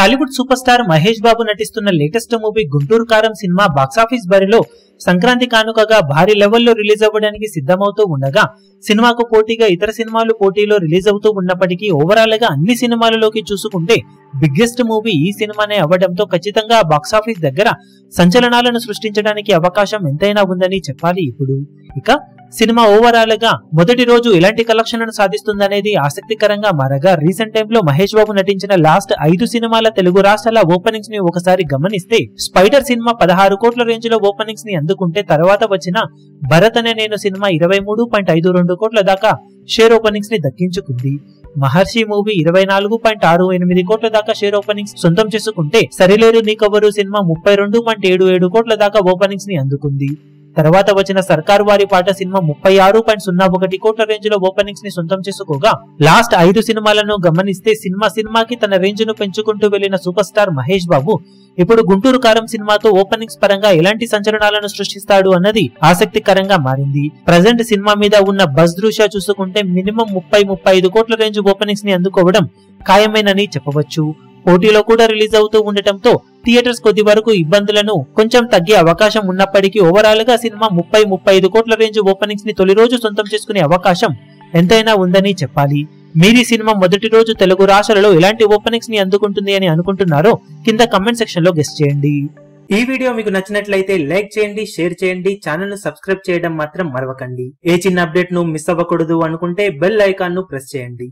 Tollywood super star Mahesh Babu నటిస్తున్న latest movie Guntur కారం cinema box office బరిలో సంక్రాంతి కానుకగా భారీ లెవెల్లో రిలీజ్ అవ్వడానికి సిద్ధమవుతూ ఉండగా సినిమాకు పోటీగా ఇతర సినిమాలు పోటీలో రిలీజ్ అవుతూ ఉన్నప్పటికీ ఓవరాల్ గా అన్ని సినిమాలలోకి చూసుకుంటే బిగ్గెస్ట్ మూవీ ఈ సినిమానే అవ్వడంతో ఖచ్చితంగా బాక్సాఫీస్ దగ్గర సంచలనాలను సృష్టించడానికి అవకాశం ఎంతైనా ఉందని చెప్పాలి. ఇప్పుడు ఇక సినిమా ఓవరాల్ గా మొదటి రోజు ఎలాంటి కలెక్షన్లను సాధిస్తుందనేది ఆసక్తికరంగా మారగా రీసెంట్ టైమ్ లో మహేష్ బాబు నటించిన లాస్ట్ 5 సినిమాల తెలుగు రాష్ట్రాల ఓపెనింగ్స్ ని ఒకసారి గమనిస్తే స్పైడర్ సినిమా 16 కోట్ల రేంజ్ లో ఓపెనింగ్స్ ని అందుకుంటే తర్వాత వచ్చిన భరత్ అనే నేను సినిమా 23.52 కోట్ల దాకా షేర్ ఓపెనింగ్స్ ని దక్కించుకుంది. మహర్షి మూవీ 24.68 కోట్ల దాకా షేర్ ఓపెనింగ్స్ సొంతం చేసుకుంటే సరిలేరు నీకెవ్వరు సినిమా 32.77 కోట్ల దాకా ఓపెనింగ్స్ ని అందుకుంది. తర్వాత వచ్చిన సర్కారు వారి పాట సినిమా 36.01 కోట్ల రేంజ్ లో ఓపెనింగ్స్ ని సొంతం చేసుకోగా లాస్ట్ 5 సినిమాలను గమనిస్తే సినిమాకి తన రేంజ్ ను పెంచుకుంటూ వెళ్లిన సూపర్ స్టార్ మహేష్ బాబు ఇప్పుడు గుంటూరు కారం సినిమాతో ఓపెనింగ్స్ పరంగా ఎలాంటి సంచలనాలను సృష్టిస్తాడు అన్నది ఆసక్తికరంగా మారింది. ప్రజెంట్ సినిమా మీద ఉన్న బజ్ దృష్ట్యా చూసుకుంటే మినిమం 30-35 కోట్ల రేంజ్ ఓపెనింగ్స్ ని అందుకోవడం ఖాయమేనని చెప్పవచ్చు. పోటీలో కూడా రిలీజ్ అవుతూ ఉండటంతో థియేటర్స్ కొద్ది వరకు ఇబ్బందులను కొంచెం తగ్గే అవకాశం ఉన్నప్పటికీ ఓవరాల్ గా సినిమా 30-35 కోట్ల రేంజ్ ఓపెనింగ్స్ ని తొలి రోజు సొంతం చేసుకునే అవకాశం ఎంతైనా ఉందని చెప్పాలి. మీరు సినిమా మొదటి రోజు తెలుగు రాష్ట్రాలలో ఎలాంటి ఓపెనింగ్స్ ని అందుకుంటుంది అని అనుకుంటున్నారో కింద కమెంట్ సెక్షన్ లో గెస్ చేయండి. ఈ వీడియో మీకు నచ్చినట్లయితే లైక్ చేయండి, షేర్ చేయండి, ఛానల్ ను సబ్స్క్రైబ్ చేయడం మాత్రం మరవకండి. ఏ చిన్న అప్డేట్ ను మిస్ అవ్వకూడదు అనుకుంటే బెల్ ఐకాన్ ను ప్రెస్ చేయండి.